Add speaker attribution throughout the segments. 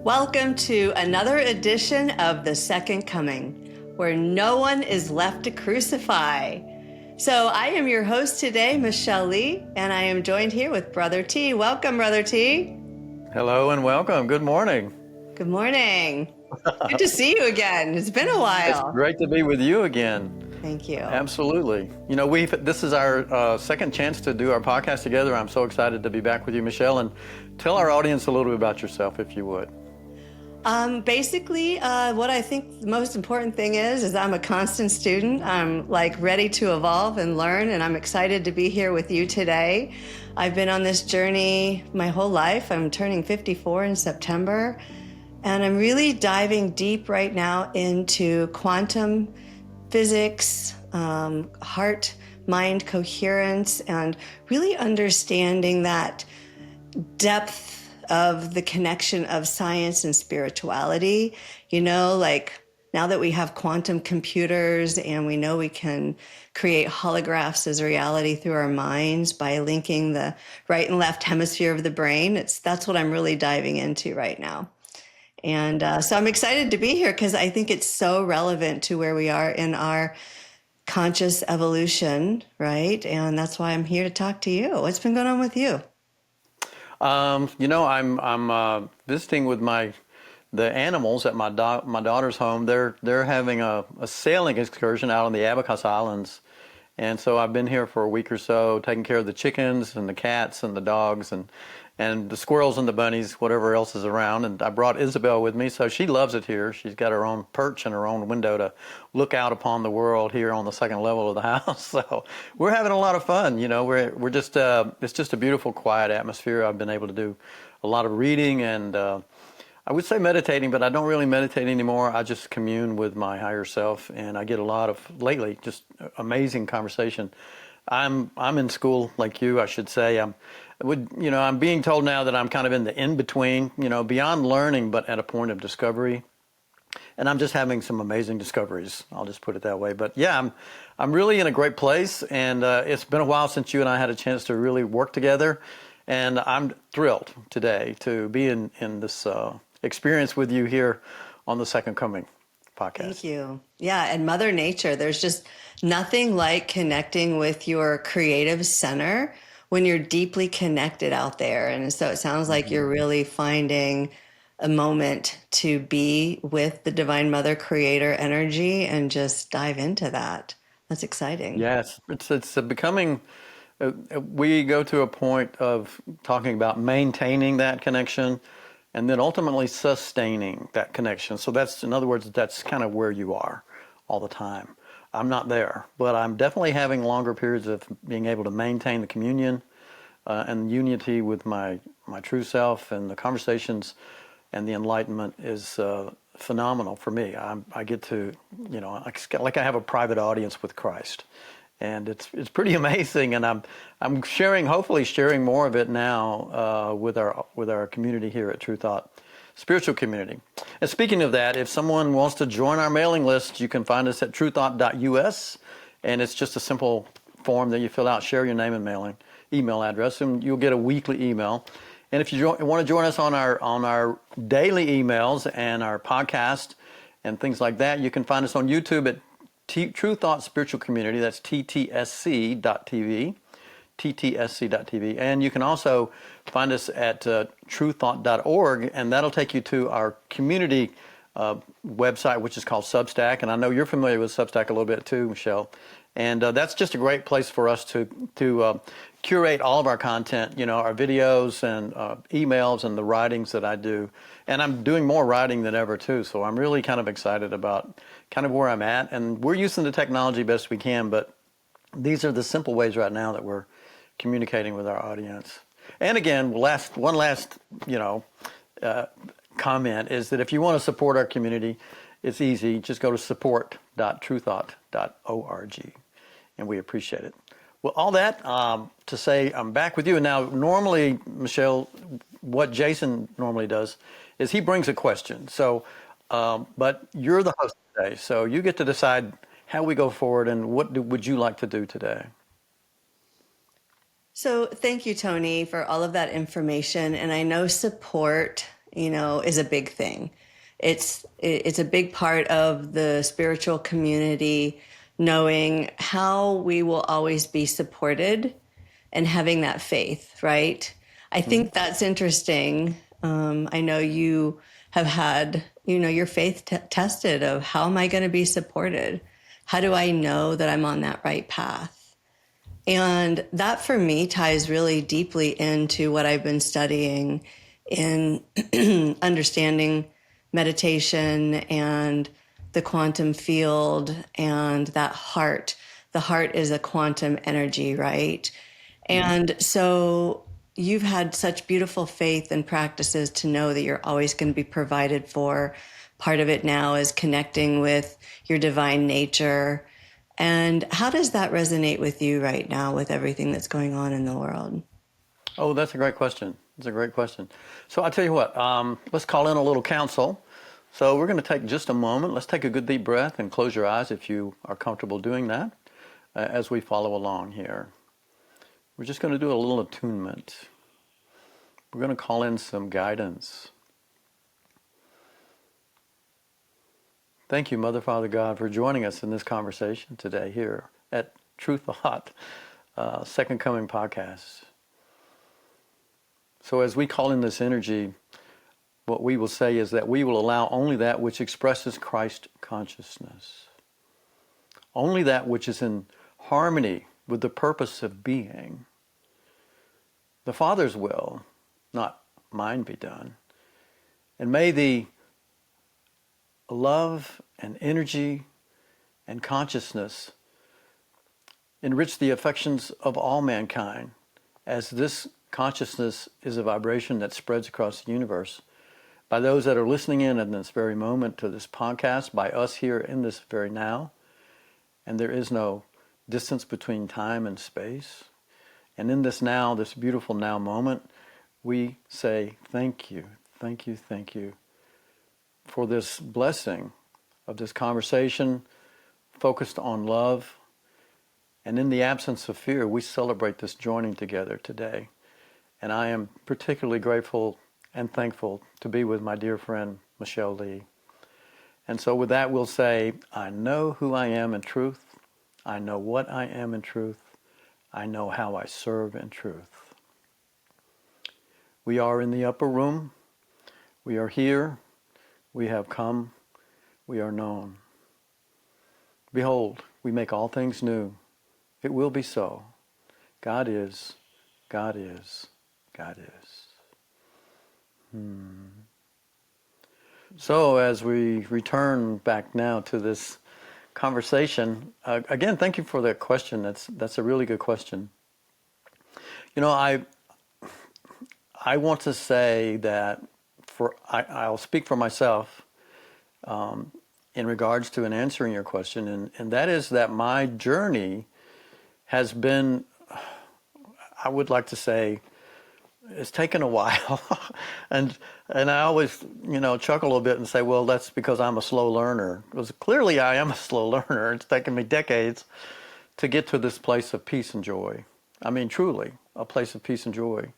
Speaker 1: Welcome to another edition of The Second Coming, where no one is left to crucify. So I am your host today, Michelle Lee, and I am joined here with Brother T. Welcome, Brother T.
Speaker 2: Hello and welcome. Good morning.
Speaker 1: Good morning. Good to see you again. It's been a
Speaker 2: It's
Speaker 1: while.
Speaker 2: great to be with you again.
Speaker 1: Thank you.
Speaker 2: Absolutely. You know, this is our second chance to do our podcast together. I'm so excited to be back with you, Michelle, and tell our audience a little bit about yourself, if you would.
Speaker 1: Basically, what I think the most important thing is I'm a constant student. I'm ready to evolve and learn, and I'm excited to be here with you today. I've been on this journey my whole life. I'm turning 54 in September, and I'm really diving deep right now into quantum physics, heart-mind coherence, and really understanding that depth of the connection of science and spirituality. You know, now that we have quantum computers and we know we can create holographs as reality through our minds by linking the right and left hemisphere of the brain, that's what I'm really diving into right now. And so I'm excited to be here because I think it's so relevant to where we are in our conscious evolution, right? And that's why I'm here to talk to you. What's been going on with you?
Speaker 2: I'm visiting with the animals at my daughter's home. They're having a sailing excursion out on the Abacus Islands, and so I've been here for a week or so, taking care of the chickens and the cats and the dogs and the squirrels and the bunnies, whatever else is around. And I brought Isabel with me, so she loves it here. She's got her own perch and her own window to look out upon the world here on the second level of the house. So we're having a lot of fun. You know, we're just it's just a beautiful, quiet atmosphere. I've been able to do a lot of reading and I would say meditating, but I don't really meditate anymore. I just commune with my higher self, and I get a lot of lately just amazing conversation. I'm in school like you, I should say. I'm being told now that I'm kind of in the in-between, beyond learning, but at a point of discovery. And I'm just having some amazing discoveries. I'll just put it that way. But yeah, I'm really in a great place. And it's been a while since you and I had a chance to really work together. And I'm thrilled today to be in this experience with you here on the Second Coming podcast.
Speaker 1: Thank you. Yeah, and Mother Nature, there's just nothing like connecting with your creative center when you're deeply connected out there. And so it sounds like you're really finding a moment to be with the Divine Mother Creator energy and just dive into that. That's exciting.
Speaker 2: Yes, it's becoming, we go to a point of talking about maintaining that connection and then ultimately sustaining that connection. So that's, in other words, that's kind of where you are all the time. I'm not there, but I'm definitely having longer periods of being able to maintain the communion and unity with my true self, and the conversations and the enlightenment is phenomenal for me. I get to, like I have a private audience with Christ, and it's pretty amazing. And I'm hopefully sharing more of it now with our community here at True Thought Spiritual Community. And speaking of that, if someone wants to join our mailing list, you can find us at truethought.us, and it's just a simple form that you fill out, share your name and email address, and you'll get a weekly email. And if you want to join us on our daily emails and our podcast and things like that, you can find us on YouTube at True Thought Spiritual Community. That's TTSC.TV. TTSC.TV. And you can also find us at truethought.org, and that'll take you to our community website, which is called Substack. And I know you're familiar with Substack a little bit too, Michelle. And that's just a great place for us to curate all of our content, our videos and emails and the writings that I do. And I'm doing more writing than ever too, so I'm really kind of excited about kind of where I'm at. And we're using the technology best we can, but these are the simple ways right now that we're communicating with our audience. And again, one last comment is that if you want to support our community, it's easy. Just go to support.truethought.org, and we appreciate it. Well, all that to say, I'm back with you. And now, normally, Michelle, what Jason normally does is he brings a question. So, but you're the host today, so you get to decide how we go forward and what would you like to do today?
Speaker 1: So thank you, Tony, for all of that information. And I know support is a big thing. It's a big part of the spiritual community, knowing how we will always be supported and having that faith, right? I think that's interesting. I know you have had, your faith tested of how am I going to be supported? How do I know that I'm on that right path? And that for me ties really deeply into what I've been studying in understanding meditation and the quantum field and that heart. The heart is a quantum energy, right? And so you've had such beautiful faith and practices to know that you're always going to be provided for. Part of it now is connecting with your divine nature. And how does that resonate with you right now with everything that's going on in the world?
Speaker 2: Oh, that's a great question. That's a great question. So I'll tell you what, let's call in a little counsel. So we're going to take just a moment. Let's take a good deep breath and close your eyes if you are comfortable doing that as we follow along here. We're just going to do a little attunement. We're going to call in some guidance. Thank you, Mother, Father, God, for joining us in this conversation today here at Truth Thought, Second Coming Podcast. So as we call in this energy, what we will say is that we will allow only that which expresses Christ consciousness. Only that which is in harmony with the purpose of being. The Father's will, not mine, be done. And may the love and energy and consciousness enrich the affections of all mankind, as this consciousness is a vibration that spreads across the universe by those that are listening in this very moment to this podcast, by us here in this very now. And there is no distance between time and space. And in this now, this beautiful now moment, we say thank you, thank you, thank you for this blessing of this conversation focused on love. And in the absence of fear, we celebrate this joining together today. And I am particularly grateful and thankful to be with my dear friend, Michelle Lee. And so with that, we'll say, I know who I am in truth. I know what I am in truth. I know how I serve in truth. We are in the upper room. We are here. We have come. We are known. Behold, we make all things new. It will be so. God is, God is, God is. So as we return back now to this conversation, again, thank you for that question. That's a really good question. I want to say that I'll speak for myself in regards to answering your question, and that is that my journey has been, I would like to say, it's taken a while. and I always, chuckle a little bit and say, well, that's because I'm a slow learner. Because clearly I am a slow learner. It's taken me decades to get to this place of peace and joy. I mean, truly, a place of peace and joy.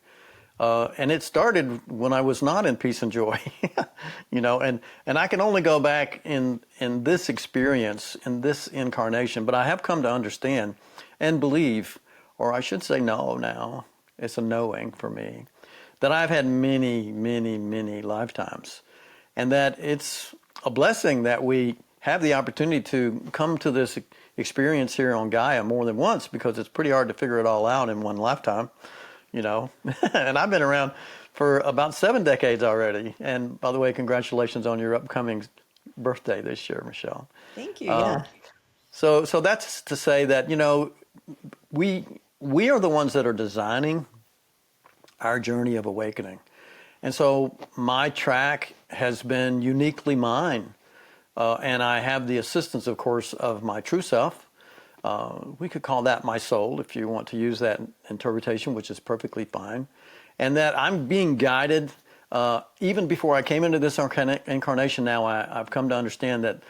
Speaker 2: And it started when I was not in peace and joy, and I can only go back in this experience, in this incarnation, but I have come to understand and believe, or I should say know now, it's a knowing for me, that I've had many, many, many lifetimes, and that it's a blessing that we have the opportunity to come to this experience here on Gaia more than once, because it's pretty hard to figure it all out in one lifetime. And I've been around for about 7 decades already. And by the way, congratulations on your upcoming birthday this year, Michelle.
Speaker 1: Thank you. Yeah.
Speaker 2: So that's to say that, we are the ones that are designing our journey of awakening. And so my track has been uniquely mine. And I have the assistance, of course, of my true self. We could call that my soul, if you want to use that interpretation, which is perfectly fine. And that I'm being guided, even before I came into this incarnation now, I've come to understand that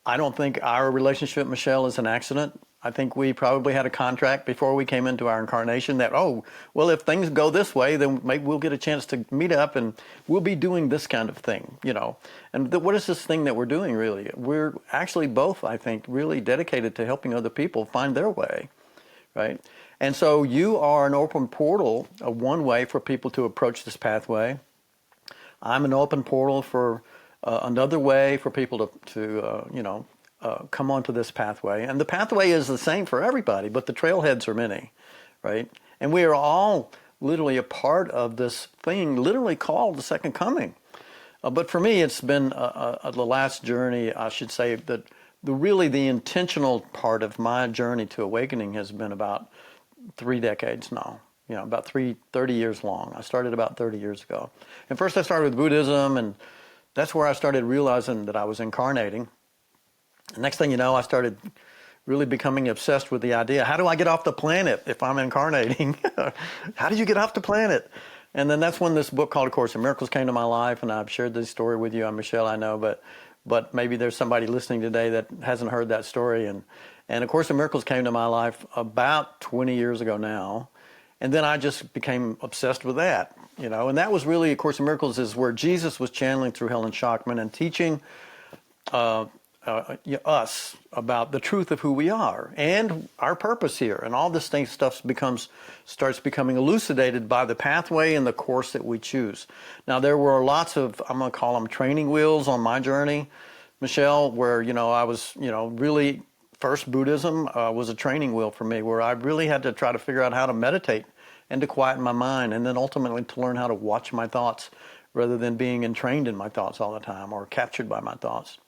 Speaker 2: I don't think our relationship, Michelle, is an accident. I think we probably had a contract before we came into our incarnation that, oh, well, if things go this way, then maybe we'll get a chance to meet up and we'll be doing this kind of thing, you know. And what is this thing that we're doing really? We're actually both, I think, really dedicated to helping other people find their way, right? And so you are an open portal, one way for people to approach this pathway. I'm an open portal for another way for people to come onto this pathway. And the pathway is the same for everybody, but the trailheads are many, right? And we are all literally a part of this thing, literally called the second coming. But for me, it's been the last journey, I should say, that the intentional part of my journey to awakening has been about 3 decades now. About 30 years long. I started about 30 years ago. And first I started with Buddhism, and that's where I started realizing that I was incarnating. The next thing you know, I started really becoming obsessed with the idea, how do I get off the planet if I'm incarnating? How do you get off the planet? And then that's when this book called A Course in Miracles came to my life, and I've shared this story with you. I'm Michelle, I know, but maybe there's somebody listening today that hasn't heard that story. And A Course in Miracles came to my life about 20 years ago now. And then I just became obsessed with that, and that was really, A Course in Miracles is where Jesus was channeling through Helen Schachtman and teaching us about the truth of who we are and our purpose here. And all this stuff starts becoming elucidated by the pathway and the course that we choose. Now, there were lots of, I'm going to call them training wheels on my journey, Michelle, where, I was, really, first Buddhism was a training wheel for me, where I really had to try to figure out how to meditate and to quieten my mind, and then ultimately to learn how to watch my thoughts rather than being entrained in my thoughts all the time or captured by my thoughts.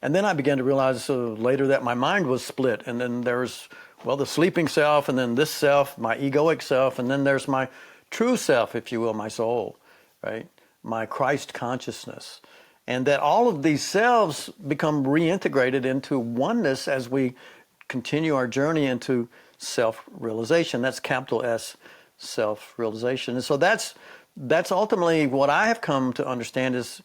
Speaker 2: And then I began to realize later that my mind was split, and then there's, the sleeping self, and then this self, my egoic self, and then there's my true self, if you will, my soul, right? My Christ consciousness. And that all of these selves become reintegrated into oneness as we continue our journey into self-realization. That's capital S, self-realization. And so that's ultimately what I have come to understand is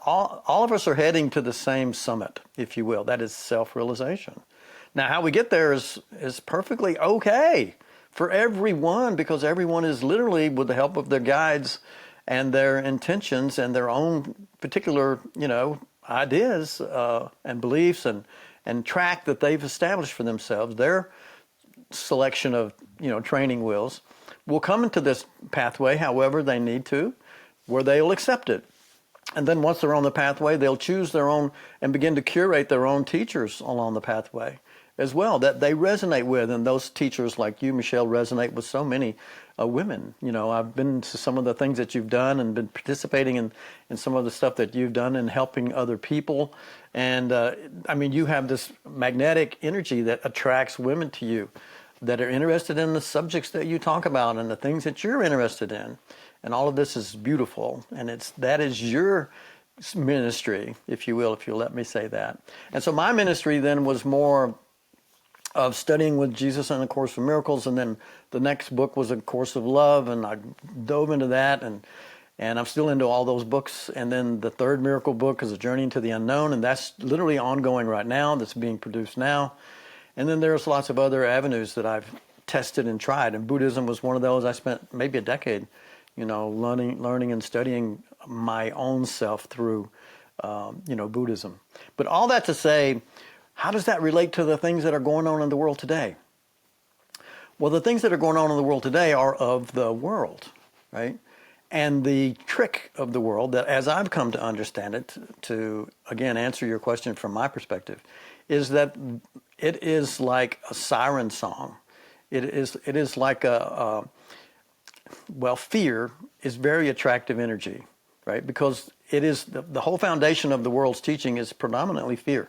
Speaker 2: all of us are heading to the same summit, if you will. That is self-realization. Now, how we get there is perfectly okay for everyone, because everyone is literally, with the help of their guides and their intentions and their own particular, ideas and beliefs and track that they've established for themselves, their selection of, training wheels, will come into this pathway however they need to, where they'll accept it. And then once they're on the pathway, they'll choose their own and begin to curate their own teachers along the pathway as well that they resonate with. And those teachers like you, Michelle, resonate with so many women. I've been to some of the things that you've done and been participating in some of the stuff that you've done in helping other people. And you have this magnetic energy that attracts women to you that are interested in the subjects that you talk about and the things that you're interested in. And all of this is beautiful. And that is your ministry, if you will, if you'll let me say that. And so my ministry then was more of studying with Jesus and A Course in Miracles, and then the next book was A Course of Love, and I dove into that, and I'm still into all those books. And then the third miracle book is A Journey into the Unknown, and that's literally ongoing right now, that's being produced now. And then there's lots of other avenues that I've tested and tried, and Buddhism was one of those. I spent maybe a decade, learning and studying my own self through, Buddhism. But all that to say, how does that relate to the things that are going on in the world today? Well, the things that are going on in the world today are of the world, right? And the trick of the world, that as I've come to understand it, to again answer your question from my perspective, is that it is like a siren song. It is like fear is very attractive energy, right? Because it is the whole foundation of the world's teaching is predominantly fear.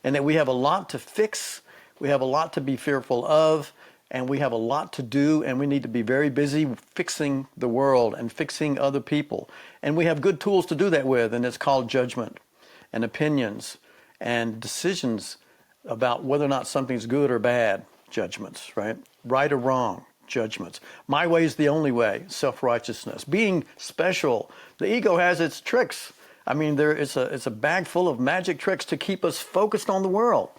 Speaker 2: And that we have a lot to fix, we have a lot to be fearful of, and we have a lot to do, and we need to be very busy fixing the world and fixing other people. And we have good tools to do that with, and it's called judgment and opinions and decisions about whether or not something's good or bad, judgments, right? Right or wrong, judgments. My way is the only way, self-righteousness. Being special. The ego has its tricks. It's a bag full of magic tricks to keep us focused on the world.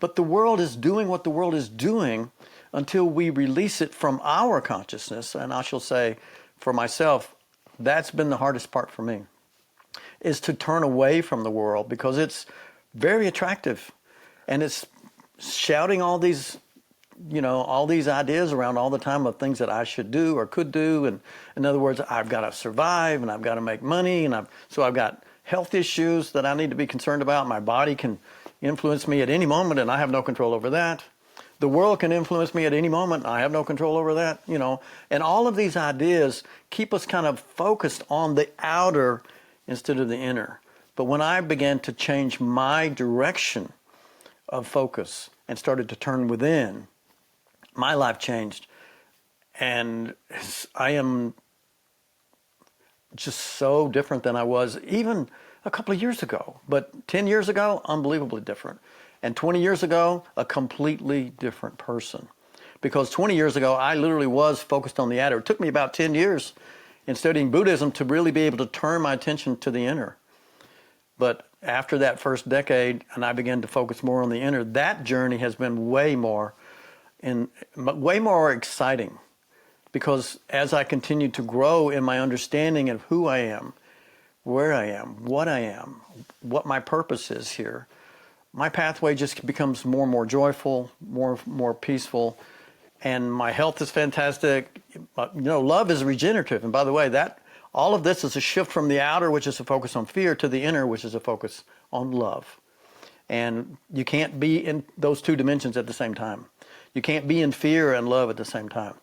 Speaker 2: But the world is doing what the world is doing until we release it from our consciousness. And I shall say, for myself, that's been the hardest part for me, is to turn away from the world, because it's very attractive and it's shouting all these, all these ideas around all the time of things that I should do or could do. And in other words, I've got to survive and I've got to make money, and so I've got health issues that I need to be concerned about. My body can influence me at any moment and I have no control over that. The world can influence me at any moment. I have no control over that, And all of these ideas keep us kind of focused on the outer instead of the inner. But when I began to change my direction of focus and started to turn within, my life changed. And I am just so different than I was even a couple of years ago. But 10 years ago, unbelievably different. And 20 years ago, a completely different person. Because 20 years ago, I literally was focused on the outer. It took me about 10 years in studying Buddhism to really be able to turn my attention to the inner. But after that first decade, and I began to focus more on the inner, that journey has been way more exciting. Because as I continue to grow in my understanding of who I am, where I am, what my purpose is here, my pathway just becomes more and more joyful, more peaceful, and my health is fantastic. Love is regenerative. And by the way, all of this is a shift from the outer, which is a focus on fear, to the inner, which is a focus on love. And you can't be in those two dimensions at the same time. You can't be in fear and love at the same time.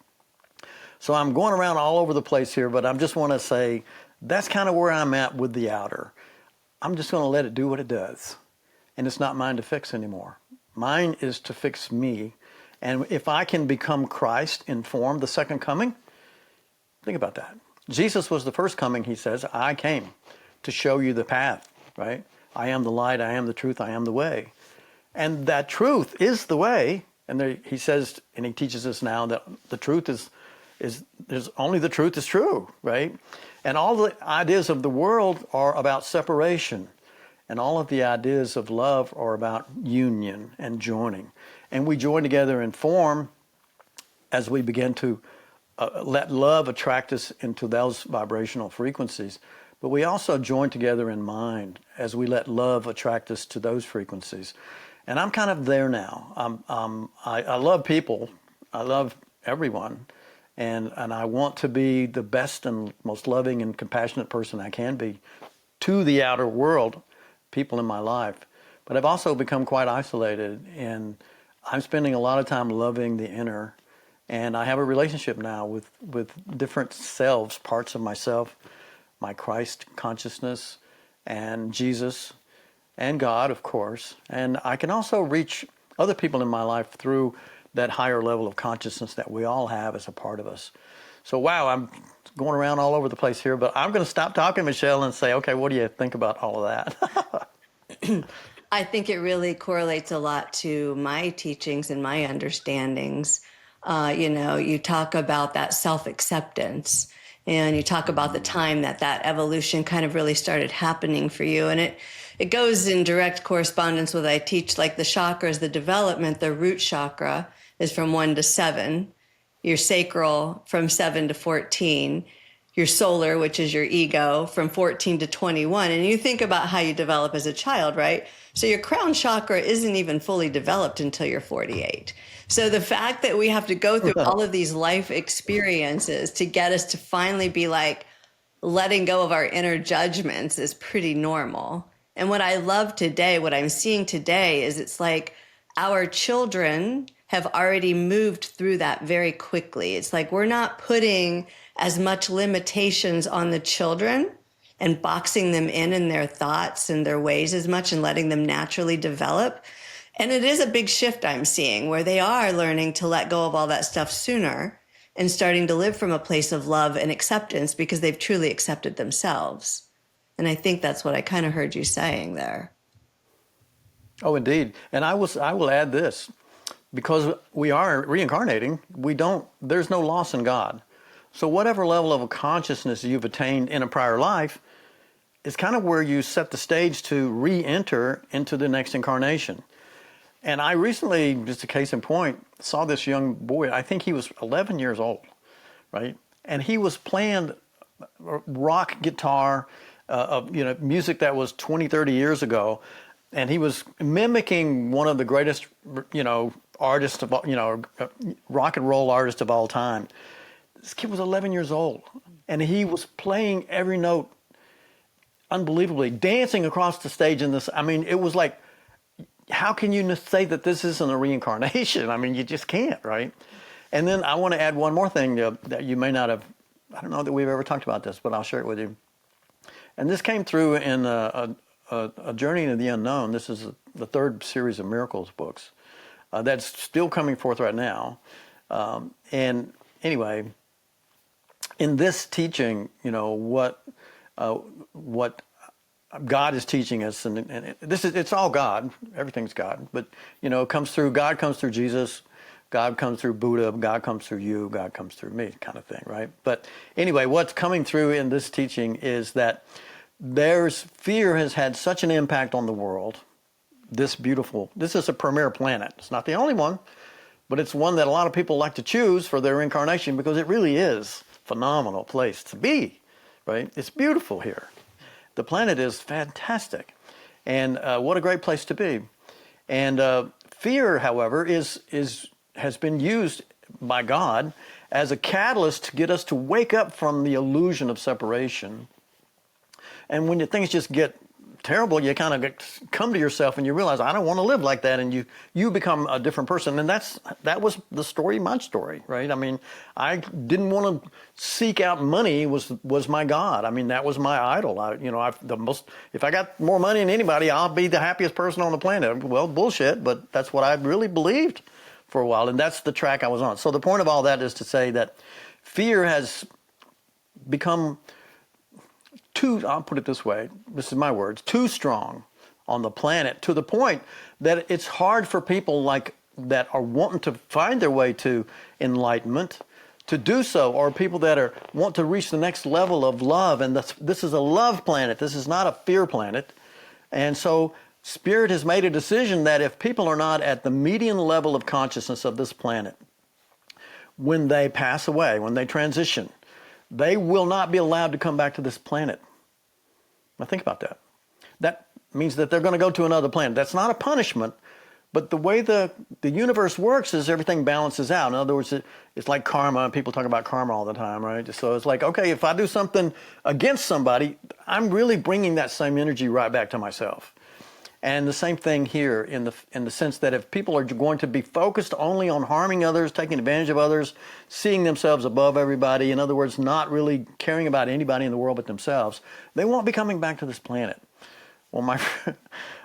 Speaker 2: So I'm going around all over the place here, but I just want to say that's kind of where I'm at with the outer. I'm just going to let it do what it does. And it's not mine to fix anymore. Mine is to fix me. And if I can become Christ in form, the second coming, think about that. Jesus was the first coming, he says. I came to show you the path, right? I am the light, I am the truth, I am the way. And that truth is the way. And he says, and he teaches us now that the truth is there's only the truth is true, right? And all the ideas of the world are about separation. And all of the ideas of love are about union and joining. And we join together in form as we begin to let love attract us into those vibrational frequencies. But we also join together in mind as we let love attract us to those frequencies. And I'm kind of there now. I love people. I love everyone. And I want to be the best and most loving and compassionate person I can be to the outer world, people in my life. But I've also become quite isolated, and I'm spending a lot of time loving the inner. And I have a relationship now with different selves, parts of myself, my Christ consciousness, and Jesus, and God, of course. And I can also reach other people in my life through that higher level of consciousness that we all have as a part of us. So, wow, I'm going around all over the place here, but I'm going to stop talking, Michelle, and say, okay, what do you think about all of that?
Speaker 1: I think it really correlates a lot to my teachings and my understandings. You talk about that self-acceptance, and you talk about the time that evolution kind of really started happening for you. And it goes in direct correspondence with, I teach like the chakras, the development. The root chakra is from 1 to 7, your sacral from 7 to 14, your solar, which is your ego, from 14 to 21. And you think about how you develop as a child, right? So your crown chakra isn't even fully developed until you're 48. So the fact that we have to go through all of these life experiences to get us to finally be like letting go of our inner judgments is pretty normal. And what I love today, what I'm seeing today, is it's like our children have already moved through that very quickly. It's like we're not putting as much limitations on the children and boxing them in their thoughts and their ways as much and letting them naturally develop. And it is a big shift I'm seeing where they are learning to let go of all that stuff sooner and starting to live from a place of love and acceptance because they've truly accepted themselves. And I think that's what I kind of heard you saying there.
Speaker 2: Oh, indeed. And I will add this. Because we are reincarnating, there's no loss in God. So whatever level of consciousness you've attained in a prior life is kind of where you set the stage to re-enter into the next incarnation. And I recently, just a case in point, saw this young boy. I think he was 11 years old, right? And he was playing rock guitar, music that was 20, 30 years ago. And he was mimicking one of the greatest, artists of all, rock and roll artists of all time. This kid was 11 years old, and he was playing every note unbelievably, dancing across the stage in this. I mean, it was like, how can you say that this isn't a reincarnation? I mean, you just can't, right? And then I want to add one more thing that you may not have, I don't know that we've ever talked about this, but I'll share it with you. And this came through in a Journey into the Unknown. This is the third series of miracles books that's still coming forth right now. And anyway, in this teaching, what God is teaching us, and it's all God, everything's God, but God comes through Jesus, God comes through Buddha, God comes through you, God comes through me, kind of thing, right? But anyway, what's coming through in this teaching is that fear has had such an impact on the world. This is a premier planet. It's not the only one, but it's one that a lot of people like to choose for their incarnation because it really is a phenomenal place to be, right? It's beautiful here. The planet is fantastic, and what a great place to be. And fear, however, has been used by God as a catalyst to get us to wake up from the illusion of separation. And when things just get terrible, you kind of come to yourself and you realize, I don't want to live like that, and you become a different person. And that was the story, my story, right? I mean, I didn't want to seek out money was my God. I mean, that was my idol. If I got more money than anybody, I'll be the happiest person on the planet. Well, bullshit, but that's what I really believed for a while, and that's the track I was on. So the point of all that is to say that fear has become I'll put it this way, this is my words, too strong on the planet, to the point that it's hard for people that are wanting to find their way to enlightenment to do so, or people that want to reach the next level of love. And this is a love planet. This is not a fear planet. And so Spirit has made a decision that if people are not at the median level of consciousness of this planet, when they pass away, when they transition, they will not be allowed to come back to this planet. Now think about that. That means that they're going to go to another planet. That's not a punishment, but the way the universe works is everything balances out. In other words, it's like karma. People talk about karma all the time, right? So it's like, okay, if I do something against somebody, I'm really bringing that same energy right back to myself. And the same thing here in the sense that if people are going to be focused only on harming others, taking advantage of others, seeing themselves above everybody, in other words, not really caring about anybody in the world but themselves, they won't be coming back to this planet. Well,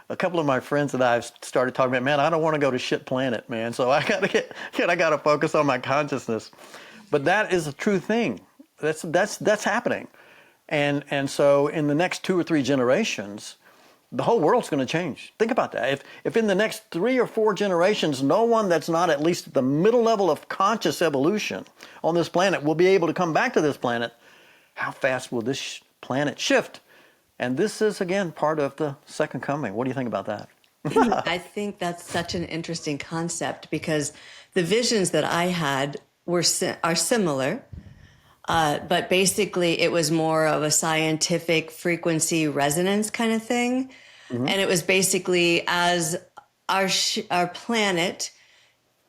Speaker 2: a couple of my friends and I have started talking about, man, I don't want to go to shit planet, man. So I gotta focus on my consciousness. But that is a true thing. That's happening. And so in the next 2 or 3 generations, the whole world's going to change. Think about that. If in the next 3 or 4 generations, no one that's not at least at the middle level of conscious evolution on this planet will be able to come back to this planet, how fast will this planet shift? And this is, again, part of the second coming. What do you think about that?
Speaker 1: I think that's such an interesting concept because the visions that I had are similar. But basically, it was more of a scientific frequency resonance kind of thing. Mm-hmm. And it was basically as our planet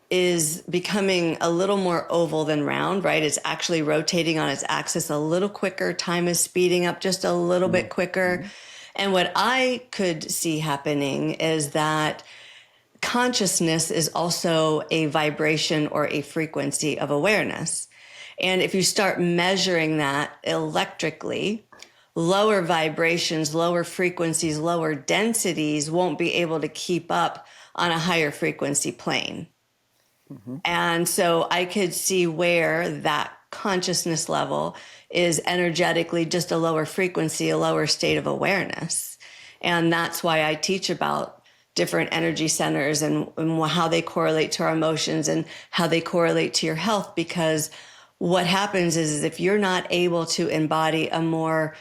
Speaker 1: is becoming a little more oval than round, right? It's actually rotating on its axis a little quicker. Time is speeding up just a little bit quicker. Mm-hmm. And what I could see happening is that consciousness is also a vibration or a frequency of awareness. And if you start measuring that electrically, lower vibrations, lower frequencies, lower densities won't be able to keep up on a higher frequency plane. Mm-hmm. And so I could see where that consciousness level is energetically just a lower frequency, a lower state of awareness. And that's why I teach about different energy centers and how they correlate to our emotions and how they correlate to your health, because what happens is if you're not able to embody a more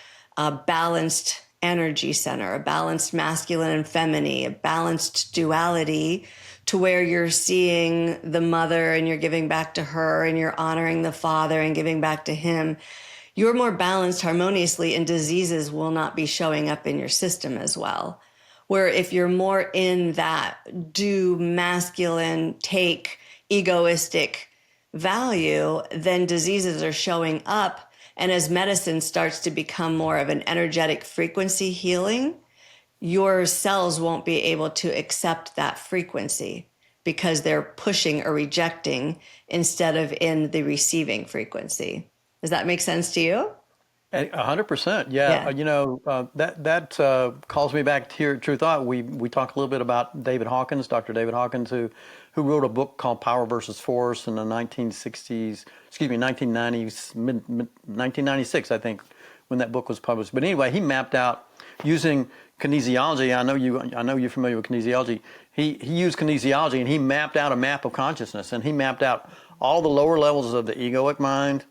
Speaker 1: balanced energy center, a balanced masculine and feminine, a balanced duality to where you're seeing the mother and you're giving back to her and you're honoring the father and giving back to him, you're more balanced harmoniously and diseases will not be showing up in your system as well. Where if you're more in that do masculine, take egoistic value, then diseases are showing up. And as medicine starts to become more of an energetic frequency healing, your cells won't be able to accept that frequency because they're pushing or rejecting instead of in the receiving frequency. Does that make sense to you?
Speaker 2: 100%. Yeah.
Speaker 1: Yeah.
Speaker 2: That calls me back to your true thought. We talked a little bit about David Hawkins, Dr. David Hawkins, who wrote a book called Power versus Force in the 1960s, excuse me, 1990s, 1996, I think, when that book was published. But anyway, he mapped out using kinesiology. I know you're familiar with kinesiology. He used kinesiology and he mapped out a map of consciousness, and he mapped out all the lower levels of the egoic mind,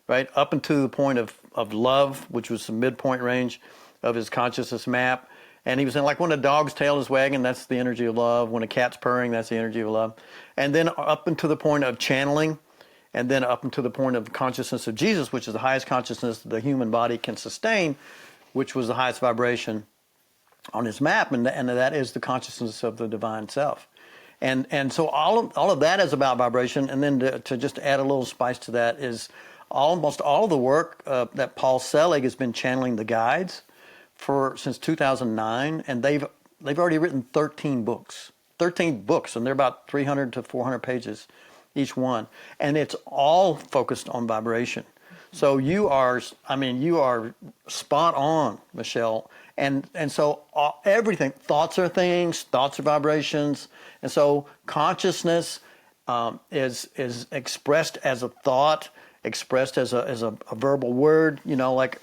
Speaker 2: right, up into the point of love, which was the midpoint range of his consciousness map. And he was saying, like, when a dog's tail is wagging, that's the energy of love. When a cat's purring, that's the energy of love. And then up into the point of channeling, and then up into the point of the consciousness of Jesus, which is the highest consciousness the human body can sustain, which was the highest vibration on his map, and that is the consciousness of the divine self. And so all of that is about vibration. And then to just add a little spice to that is almost all of the work that Paul Selig has been channeling the guides since 2009, and they've already written 13 books, and they're about 300 to 400 pages each one, and it's all focused on vibration. So you are spot on, Michelle. And so everything, thoughts are things, thoughts are vibrations, and so consciousness is expressed as a thought, expressed as a verbal word. Like,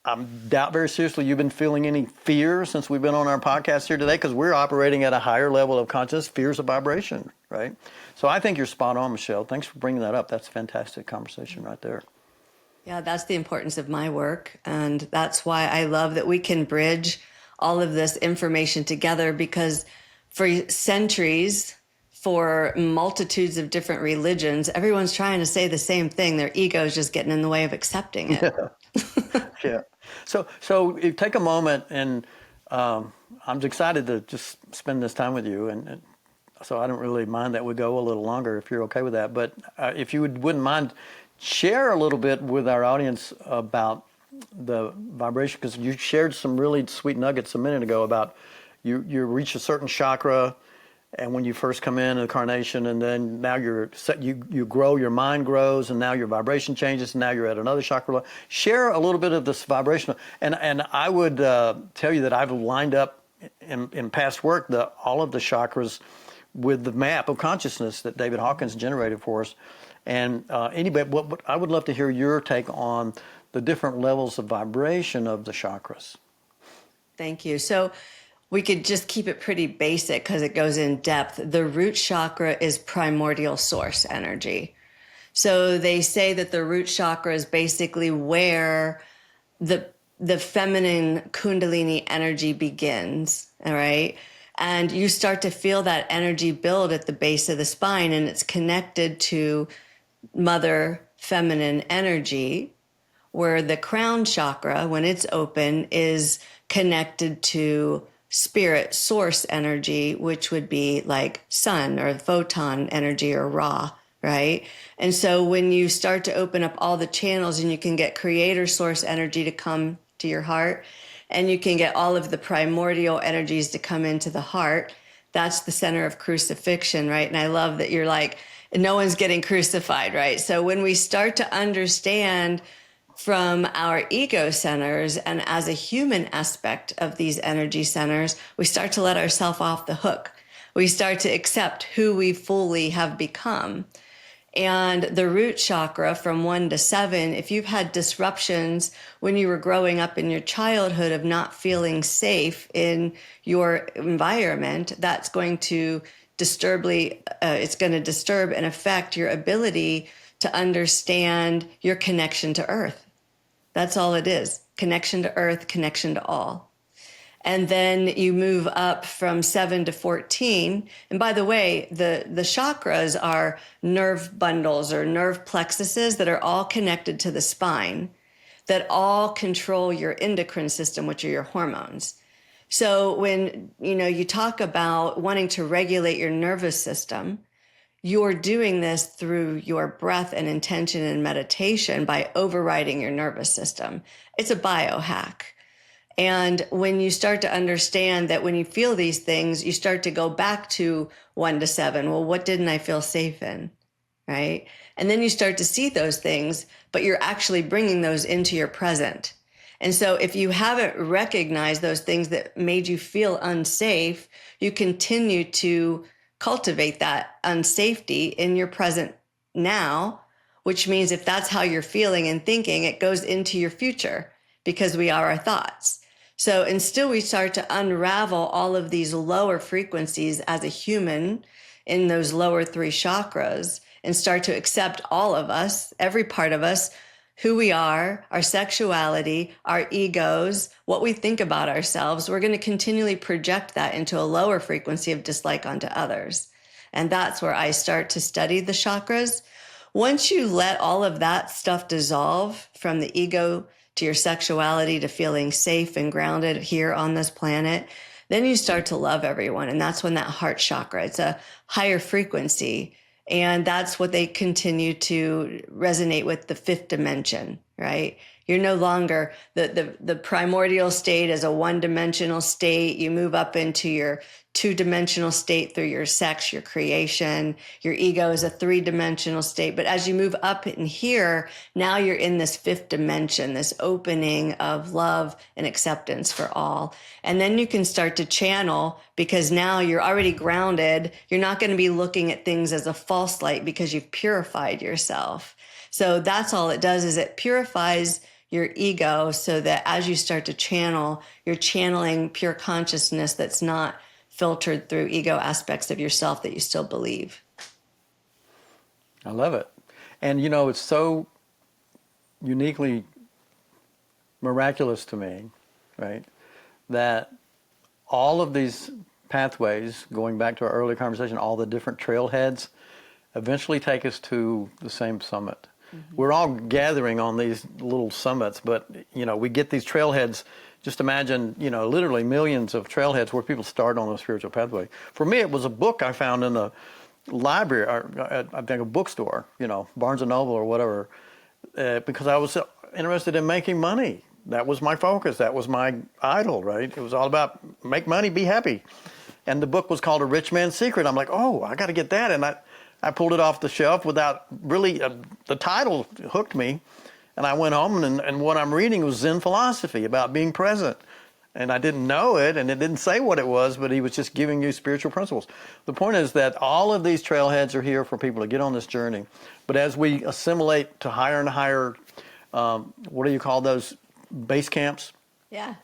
Speaker 2: I doubt very seriously you've been feeling any fear since we've been on our podcast here today, because we're operating at a higher level of consciousness. Fear's a vibration, right? So I think you're spot on, Michelle. Thanks for bringing that up. That's a fantastic conversation right there.
Speaker 1: Yeah, that's the importance of my work. And that's why I love that we can bridge all of this information together, because for centuries, for multitudes of different religions, everyone's trying to say the same thing. Their ego is just getting in the way of accepting it.
Speaker 2: Yeah. So you take a moment, and I'm excited to just spend this time with you, and so I don't really mind that we go a little longer if you're okay with that. But if you wouldn't mind, share a little bit with our audience about the vibration, because you shared some really sweet nuggets a minute ago about you reach a certain chakra, and when you first come in incarnation, and then now you grow, your mind grows, and now your vibration changes, and now you're at another chakra. Share a little bit of this vibrational, and I would tell you that I've lined up in past work all of the chakras with the map of consciousness that David Hawkins generated for us. And anybody, I would love to hear your take on the different levels of vibration of the chakras.
Speaker 1: Thank you. So we could just keep it pretty basic because it goes in depth. The root chakra is primordial source energy. So they say that the root chakra is basically where the feminine kundalini energy begins, all right? And you start to feel that energy build at the base of the spine, and it's connected to mother feminine energy, where the crown chakra, when it's open, is connected to spirit source energy, which would be like sun or photon energy or Ra, right? And so when you start to open up all the channels, and you can get creator source energy to come to your heart, and you can get all of the primordial energies to come into the heart, that's the center of crucifixion, right? And I love that you're like, no one's getting crucified, right? So when we start to understand from our ego centers and as a human aspect of these energy centers, we start to let ourselves off the hook. We start to accept who we fully have become. And the root chakra from 1 to 7, if you've had disruptions when you were growing up in your childhood of not feeling safe in your environment, that's going to disturb and affect your ability to understand your connection to earth. That's all it is. Connection to earth, connection to all. And then you move up from 7 to 14. And by the way, the chakras are nerve bundles or nerve plexuses that are all connected to the spine, that all control your endocrine system, which are your hormones. So when you talk about wanting to regulate your nervous system, you're doing this through your breath and intention and meditation by overriding your nervous system. It's a biohack. And when you start to understand that when you feel these things, you start to go back to 1 to 7. Well, what didn't I feel safe in? Right? And then you start to see those things, but you're actually bringing those into your present. And so if you haven't recognized those things that made you feel unsafe, you continue to cultivate that unsafety in your present now, which means if that's how you're feeling and thinking, it goes into your future because we are our thoughts. So until we start to unravel all of these lower frequencies as a human in those lower 3 chakras and start to accept all of us, every part of us, who we are, our sexuality, our egos, what we think about ourselves, we're going to continually project that into a lower frequency of dislike onto others. And that's where I start to study the chakras. Once you let all of that stuff dissolve from the ego to your sexuality to feeling safe and grounded here on this planet, then you start to love everyone. And that's when that heart chakra, it's a higher frequency. And that's what they continue to resonate with, the 5th dimension, right? You're no longer the primordial state as a 1-dimensional state. You move up into your 2-dimensional state through your sex, your creation. Your ego is a 3-dimensional state. But as you move up in here, now you're in this 5th dimension, this opening of love and acceptance for all. And then you can start to channel because now you're already grounded. You're not going to be looking at things as a false light because you've purified yourself. So that's all it does, is it purifies your ego so that as you start to channel, you're channeling pure consciousness that's not filtered through ego aspects of yourself that you still believe.
Speaker 2: I love it. And it's so uniquely miraculous to me, right, that all of these pathways, going back to our earlier conversation, all the different trailheads eventually take us to the same summit. Mm-hmm. We're all gathering on these little summits, but we get these trailheads. Just imagine, literally millions of trailheads where people start on the spiritual pathway. For me, it was a book I found in the library, or I think a bookstore, Barnes and Noble or whatever, because I was interested in making money. That was my focus. That was my idol, right? It was all about make money, be happy. And the book was called A Rich Man's Secret. I'm like, oh, I got to get that. And I pulled it off the shelf without really, the title hooked me. And I went home and what I'm reading was Zen philosophy about being present. And I didn't know it, and it didn't say what it was, but he was just giving you spiritual principles. The point is that all of these trailheads are here for people to get on this journey. But as we assimilate to higher and higher, what do you call those, base camps?
Speaker 1: Yeah.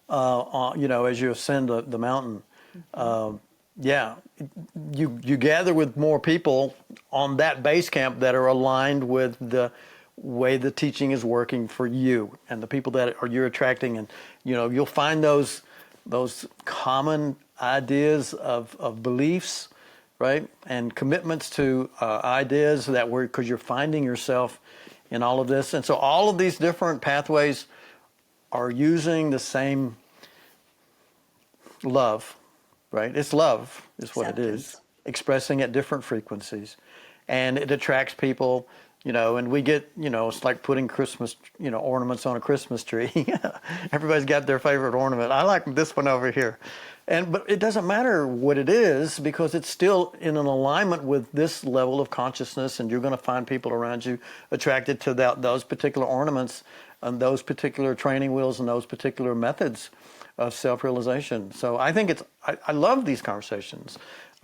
Speaker 2: As you ascend the mountain, you gather with more people on that base camp that are aligned with the way the teaching is working for you and the people that you're attracting, and you'll find those common ideas of beliefs, right, and commitments to ideas that because you're finding yourself in all of this. And so all of these different pathways are using the same love, right? It's love is what it is, expressing at different frequencies. And it attracts people, and we get, it's like putting Christmas, ornaments on a Christmas tree. Everybody's got their favorite ornament. I like this one over here. But it doesn't matter what it is because it's still in an alignment with this level of consciousness, and you're going to find people around you attracted to those particular ornaments and those particular training wheels and those particular methods of self-realization. So I think I love these conversations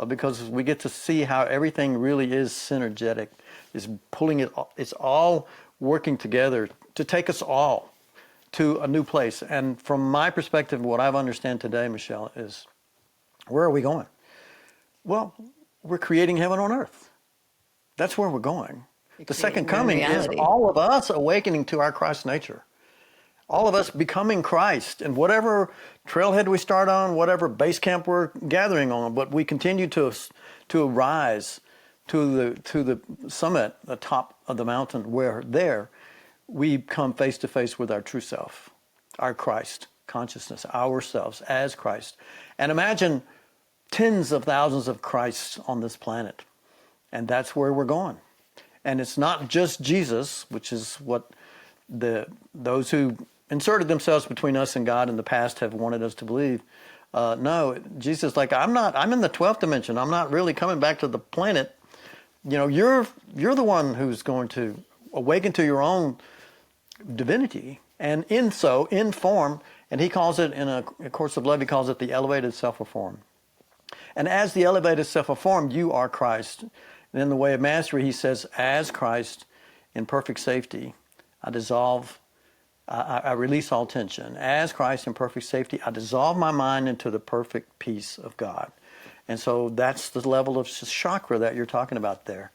Speaker 2: because we get to see how everything really is synergetic, is pulling it's all working together to take us all to a new place. And from my perspective, what I've understand today, Michelle, is where are we going? Well, we're creating heaven on earth. That's where we're going. The second coming is all of us awakening to our Christ nature. All of us becoming Christ, and whatever trailhead we start on, whatever base camp we're gathering on, but we continue to rise to the summit, the top of the mountain, where there we come face to face with our true self, our Christ consciousness, ourselves as Christ. And imagine tens of thousands of Christs on this planet, and that's where we're going. And it's not just Jesus, which is what those who inserted themselves between us and God in the past have wanted us to believe. No, Jesus is like, I'm in the 12th dimension. I'm not really coming back to the planet. You're the one who's going to awaken to your own divinity. And in form, and he calls it, in a Course of Love, he calls it the elevated self of form. And as the elevated self of form, you are Christ. And in the way of mastery, he says, as Christ in perfect safety, I release all tension. As Christ in perfect safety, I dissolve my mind into the perfect peace of God. And so that's the level of chakra that you're talking about there,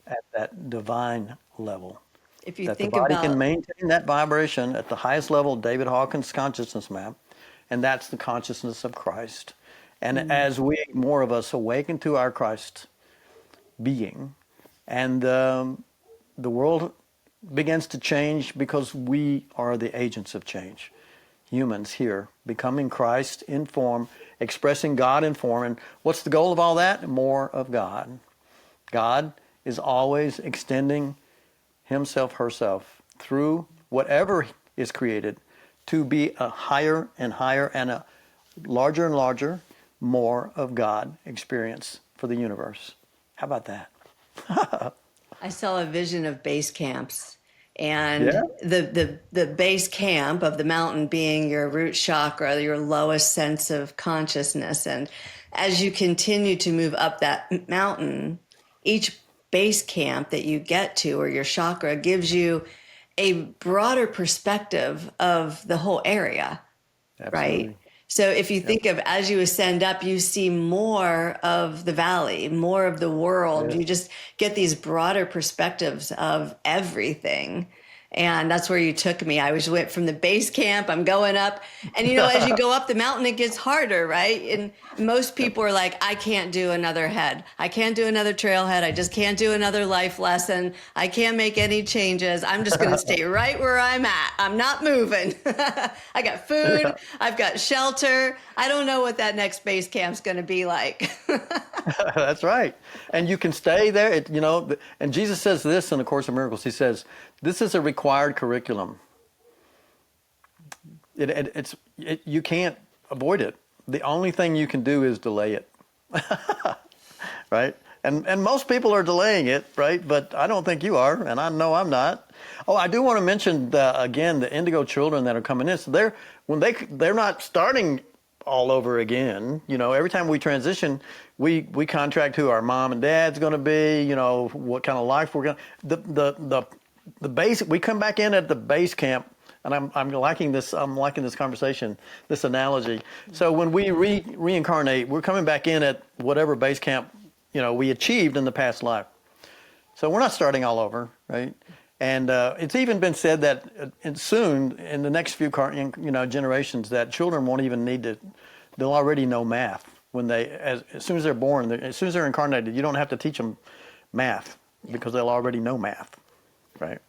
Speaker 2: at that divine level.
Speaker 1: If you
Speaker 2: That
Speaker 1: think
Speaker 2: the body
Speaker 1: about
Speaker 2: can maintain that vibration at the highest level, David Hawkins' consciousness map, and that's the consciousness of Christ. And as more of us awaken to our Christ being, and the world begins to change because we are the agents of change. Humans here, becoming Christ in form, expressing God in form. And what's the goal of all that? More of God. God is always extending himself, herself, through whatever is created to be a higher and higher and a larger and larger, more of God experience for the universe. How about that?
Speaker 1: I saw a vision of base camps,
Speaker 2: Yeah.
Speaker 1: and the base camp of the mountain being your root chakra, your lowest sense of consciousness. And as you continue to move up that mountain, each base camp that you get to, or your chakra, gives you a broader perspective of the whole area, right?
Speaker 2: Absolutely.
Speaker 1: So if you
Speaker 2: Yep.
Speaker 1: think of, as you ascend up, you see more of the valley, more of the world.
Speaker 2: Yeah.
Speaker 1: You just get these broader perspectives of everything. And that's where you took me. I went from the base camp, I'm going up. And as you go up the mountain, it gets harder, right? And most
Speaker 2: Yep.
Speaker 1: people are like, I can't do another head. I can't do another trailhead. I just can't do another life lesson. I can't make any changes. I'm just going to stay right where I'm at. I'm not moving. I got food.
Speaker 2: Yeah.
Speaker 1: I've got shelter. I don't know what that next base camp's going to be like.
Speaker 2: That's right. And you can stay there. And Jesus says this in the Course of Miracles. He says, this is a required curriculum. You can't avoid it. The only thing you can do is delay it. Right? And most people are delaying it, right? But I don't think you are, and I know I'm not. Oh, I do want to mention again the indigo children that are coming in. So they're not starting all over again. Every time we transition, we contract who our mom and dad's going to be. What kind of life we're going to. The base. We come back in at the base camp. And I'm liking this. I'm liking this conversation, this analogy. So when we reincarnate, we're coming back in at whatever base camp we achieved in the past life. So we're not starting all over, right? And it's even been said that soon, in the next few generations, that children won't even need to. They'll already know math when as soon as they're born. As soon as they're incarnated, you don't have to teach them math because they'll already know math, right?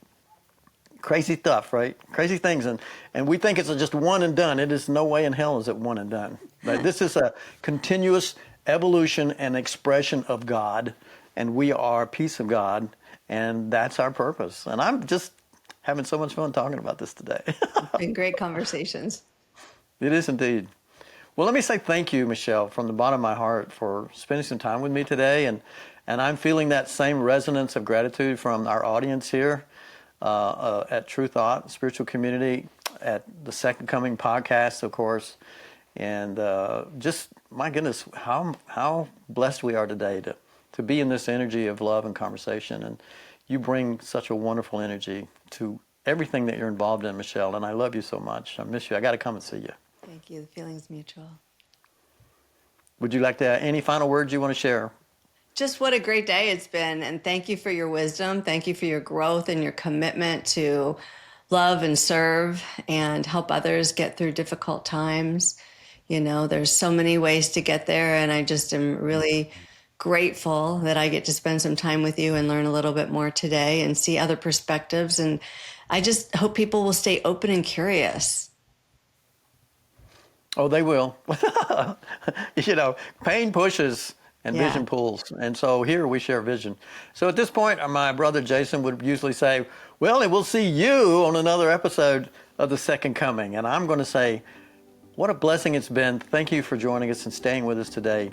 Speaker 2: Crazy stuff, right? Crazy things, and we think it's just one and done. It is no way in hell is it one and done. But this is a continuous evolution and expression of God, and we are a piece of God, and that's our purpose. And I'm just having so much fun talking about this today.
Speaker 1: Been great conversations.
Speaker 2: It is indeed. Well, let me say thank you, Michelle, from the bottom of my heart for spending some time with me today, and I'm feeling that same resonance of gratitude from our audience here. At True Thought Spiritual Community, at the Second Coming podcast, of course, and just my goodness, how blessed we are today to be in this energy of love and conversation. And you bring such a wonderful energy to everything that you're involved in, Michelle. And I love you so much. I miss you. I got to come and see you.
Speaker 1: Thank you. The feeling's mutual.
Speaker 2: Would you like to any final words you want to share?
Speaker 1: Just what a great day it's been. And thank you for your wisdom. Thank you for your growth and your commitment to love and serve and help others get through difficult times. You know, there's so many ways to get there. And I just am really grateful that I get to spend some time with you and learn a little bit more today and see other perspectives. And I just hope people will stay open and curious.
Speaker 2: Oh, they will. You know, pain pushes and
Speaker 1: Yeah.
Speaker 2: vision pulls. And so here we share vision. So at this point, my brother Jason would usually say, well, and we'll see you on another episode of The Second Coming. And I'm going to say, what a blessing it's been. Thank you for joining us and staying with us today.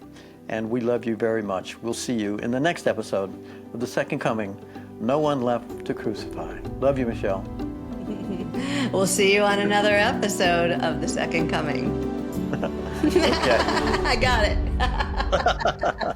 Speaker 2: And we love you very much. We'll see you in the next episode of The Second Coming. No one left to crucify. Love you, Michelle.
Speaker 1: We'll see you on another episode of The Second Coming.
Speaker 2: Okay.
Speaker 1: I got it.